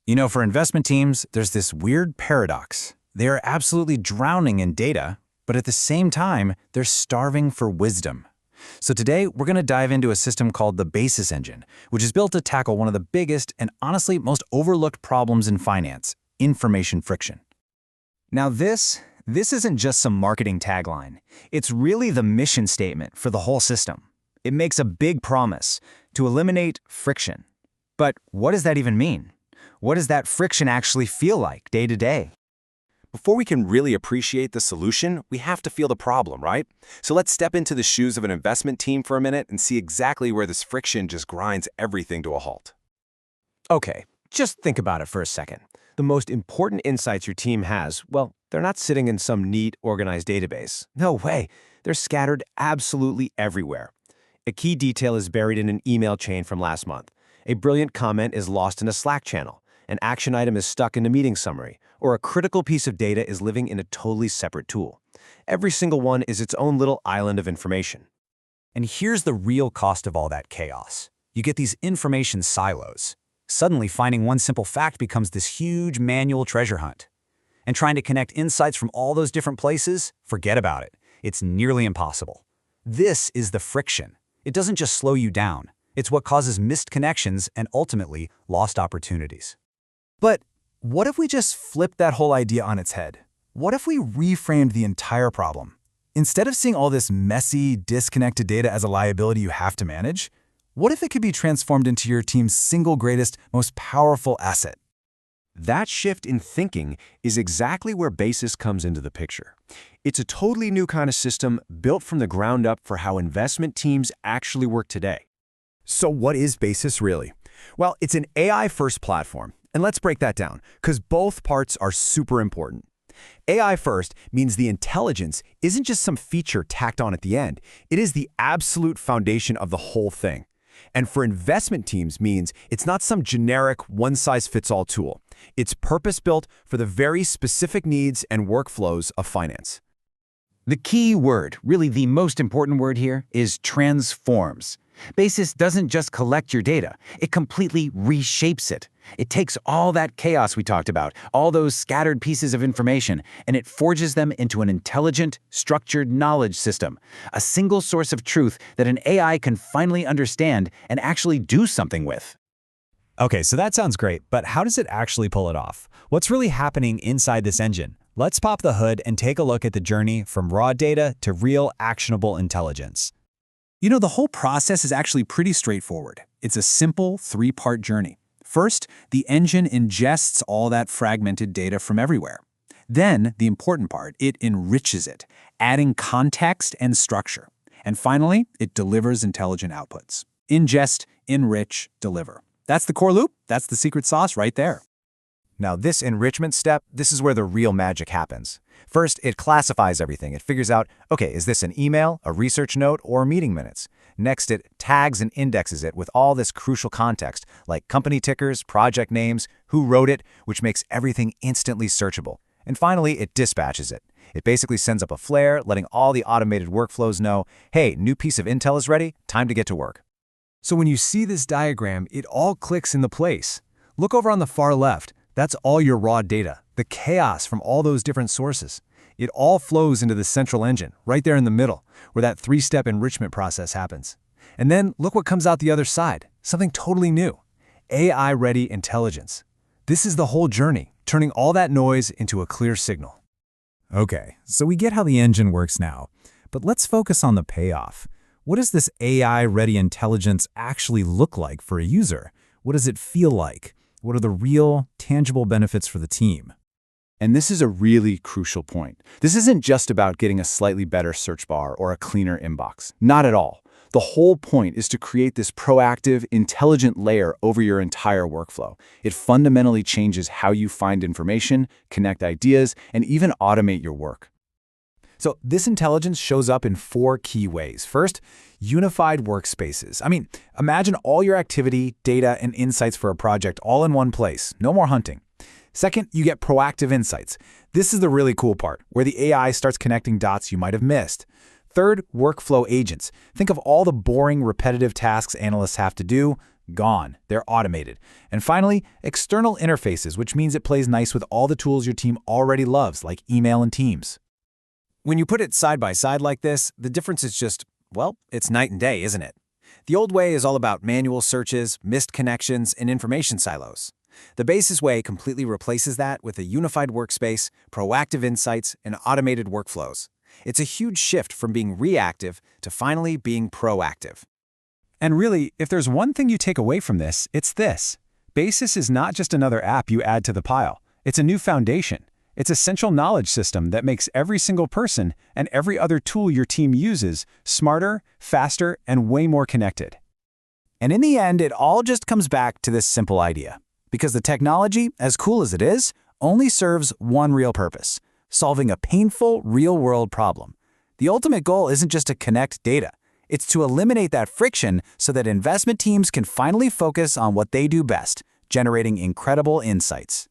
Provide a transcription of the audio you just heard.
For investment teams, there's this weird paradox. They are absolutely drowning in data, but at the same time, they're starving for wisdom. So today, we're going to dive into a system called the Basis Engine, which is built to tackle one of the biggest and honestly most overlooked problems in finance: information friction. Now this isn't just some marketing tagline. It's really the mission statement for the whole system. It makes a big promise to eliminate friction. But what does that even mean? What does that friction actually feel like day to day? Before we can really appreciate the solution, we have to feel the problem, right? So let's step into the shoes of an investment team for a minute and see exactly where this friction just grinds everything to a halt. Okay, just think about it for a second. The most important insights your team has, well, they're not sitting in some neat, organized database. No way. They're scattered absolutely everywhere. A key detail is buried in an email chain from last month. A brilliant comment is lost in a Slack channel. An action item is stuck in a meeting summary, or a critical piece of data is living in a totally separate tool. Every single one is its own little island of information. And here's the real cost of all that chaos. You get these information silos. Suddenly, finding one simple fact becomes this huge manual treasure hunt. And trying to connect insights from all those different places, forget about it. It's nearly impossible. This is the friction. It doesn't just slow you down. It's what causes missed connections and ultimately lost opportunities. But what if we just flipped that whole idea on its head? What if we reframed the entire problem? Instead of seeing all this messy, disconnected data as a liability you have to manage, what if it could be transformed into your team's single greatest, most powerful asset? That shift in thinking is exactly where Basis comes into the picture. It's a totally new kind of system built from the ground up for how investment teams actually work today. So what is Basis really? Well, it's an AI-first platform. And let's break that down, because both parts are super important. AI first means the intelligence isn't just some feature tacked on at the end. It is the absolute foundation of the whole thing. And for investment teams means it's not some generic one-size-fits-all tool. It's purpose-built for the very specific needs and workflows of finance. The key word, really the most important word here, is transforms. Basis doesn't just collect your data, it completely reshapes it. It takes all that chaos we talked about, all those scattered pieces of information, and it forges them into an intelligent, structured knowledge system, a single source of truth that an AI can finally understand and actually do something with. Okay, so that sounds great, but how does it actually pull it off? What's really happening inside this engine? Let's pop the hood and take a look at the journey from raw data to real actionable intelligence. The whole process is actually pretty straightforward. It's a simple three-part journey. First, the engine ingests all that fragmented data from everywhere. Then, the important part, it enriches it, adding context and structure. And finally, it delivers intelligent outputs. Ingest, enrich, deliver. That's the core loop. That's the secret sauce right there. Now this enrichment step, this is where the real magic happens. First, it classifies everything. It figures out, okay, is this an email, a research note, or meeting minutes? Next, it tags and indexes it with all this crucial context, like company tickers, project names, who wrote it, which makes everything instantly searchable. And finally, it dispatches it. It basically sends up a flare, letting all the automated workflows know, hey, new piece of intel is ready, time to get to work. So when you see this diagram, it all clicks into place. Look over on the far left. That's all your raw data, the chaos from all those different sources. It all flows into the central engine, right there in the middle, where that three-step enrichment process happens. And then look what comes out the other side, something totally new: AI-ready intelligence. This is the whole journey, turning all that noise into a clear signal. Okay, so we get how the engine works now, but let's focus on the payoff. What does this AI-ready intelligence actually look like for a user? What does it feel like? What are the real, tangible benefits for the team? And this is a really crucial point. This isn't just about getting a slightly better search bar or a cleaner inbox. Not at all. The whole point is to create this proactive, intelligent layer over your entire workflow. It fundamentally changes how you find information, connect ideas, and even automate your work. So this intelligence shows up in 4 key ways. First, unified workspaces. Imagine all your activity, data, and insights for a project all in one place. No more hunting. Second, you get proactive insights. This is the really cool part, where the AI starts connecting dots you might have missed. Third, workflow agents. Think of all the boring, repetitive tasks analysts have to do. Gone. They're automated. And finally, external interfaces, which means it plays nice with all the tools your team already loves, like email and Teams. When you put it side by side like this, the difference is just, well, it's night and day, isn't it? The old way is all about manual searches, missed connections, and information silos. The Basis way completely replaces that with a unified workspace, proactive insights, and automated workflows. It's a huge shift from being reactive to finally being proactive. And really, if there's one thing you take away from this, it's this. Basis is not just another app you add to the pile. It's a new foundation. It's a central knowledge system that makes every single person and every other tool your team uses smarter, faster, and way more connected. And in the end, it all just comes back to this simple idea. Because the technology, as cool as it is, only serves one real purpose: solving a painful, real-world problem. The ultimate goal isn't just to connect data. It's to eliminate that friction so that investment teams can finally focus on what they do best: generating incredible insights.